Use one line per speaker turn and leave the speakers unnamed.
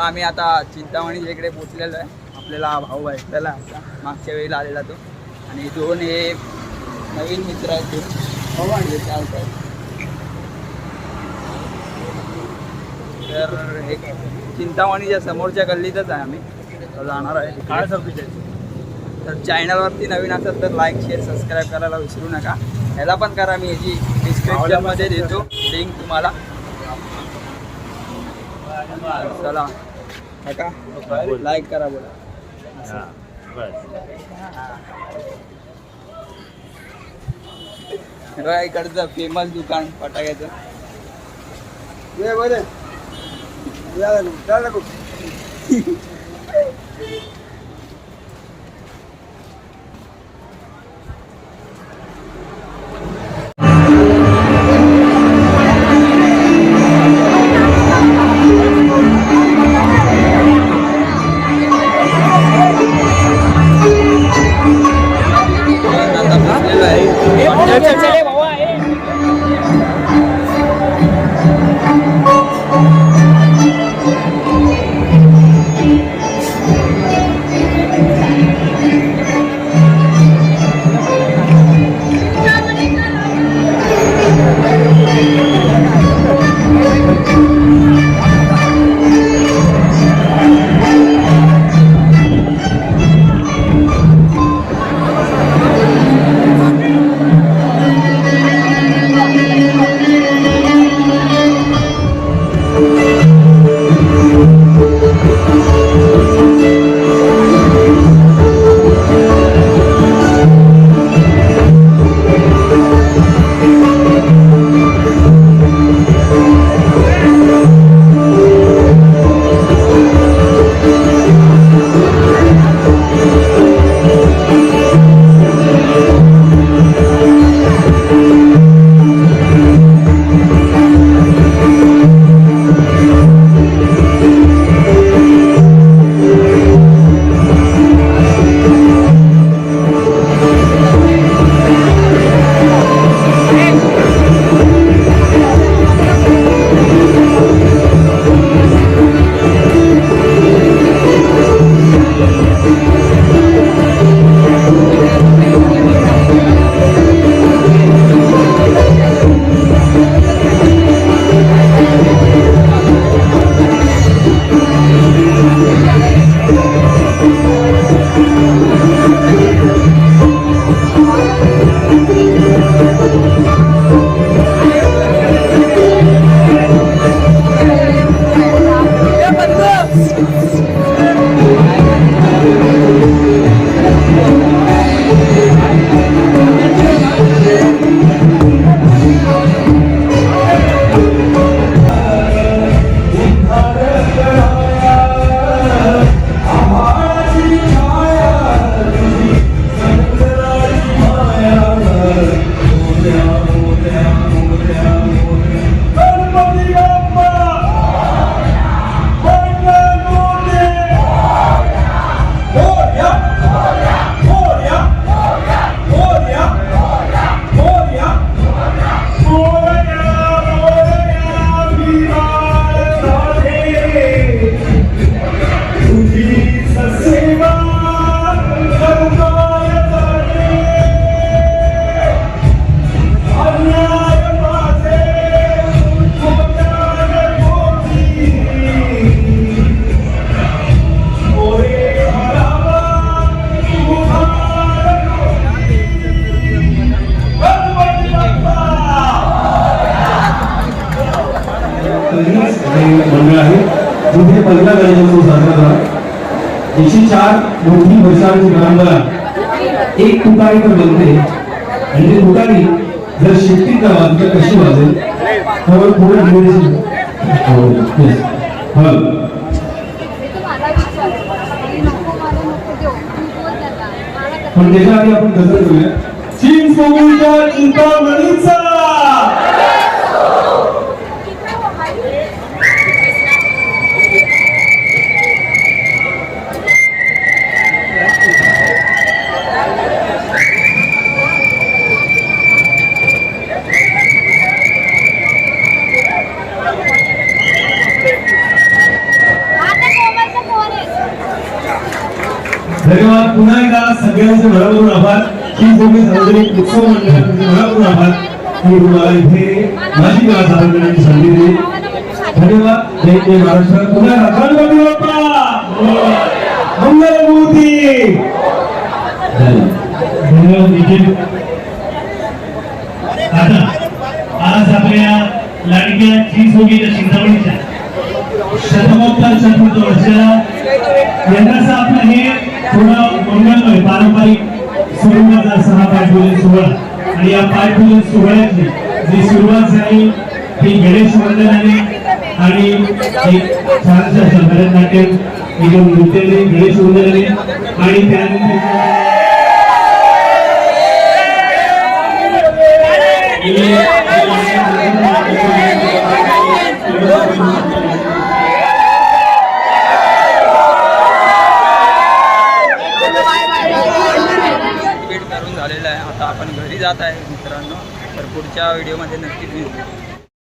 आम्ही आता चिंतामणीच्या इकडे पोचलेलो आहे. आपल्याला भाऊ भेटलेला आता मागच्या वेळेला आलेला तो. आणि दोन हे नवीन मित्र आहेत ते भाऊ आणले चालतात. तर हे चिंतामणीच्या समोरच्या गल्लीतच आहे आम्ही जाणार आहे.
काय सर्विस आहे?
तर चॅनलवरती नवीन असेल तर लाईक शेअर सबस्क्राईब करायला विसरू नका. ह्याला पण करा, मी ह्याची डिस्क्रिप्शनमध्ये देतो लिंक तुम्हाला. चला का लाईक करा बोला. इकडचं फेमस दुकान फटाक्याचं.
मंडळ आहे जिथे पहिला गणेशोत्सव साजरा झाला. 104 मोठी वर्षांची परंपरा एक तुतारी तर बनते आणि ती तुतारी जर शिट्टीत वाजली कशी वाजेल तर पुढे निर्देशन पण त्याच्या आधी आपण गजर करूया. चिंचपोकळीच्या चिंतामणीचा
आता
धन्यवाद. पुन्हा एकदा सगळ्यांचे मनापासून आभार. ही सगळी सार्वजनिक उत्सव मंडळाचे मनापासून आभार की तुम्हाला इथे माझी कला सादर करण्याची संधी दिली. धन्यवाद. जय जय महाराष्ट्र. पुन्हा गणपती बाप्पा मंगलमूर्ती.
धन्यवाद निखिल. आता आज आपल्या लाडक्या चिंचोगीच्या चिंतामणीच्या शतकोत्तर चतुर्थ वर्षाला यंदाचं आपलं हे थोडं मंगलमय पारंपरिक स्वरूपाचा 6 पायपूजन सोहळा आणि या पायपूजन सोहळ्याची जी सुरुवात झाली ती गणेश वंदनाने आणि एक छानशा भरतनाट्यम एकदम नृत्याने गणेश वंदनाने आणि त्यानंतर
करून झालेला आहे. आता आपण घरी जात आहे मित्रांनो, तर पुढच्या व्हिडिओमध्ये नक्कीच भेटू.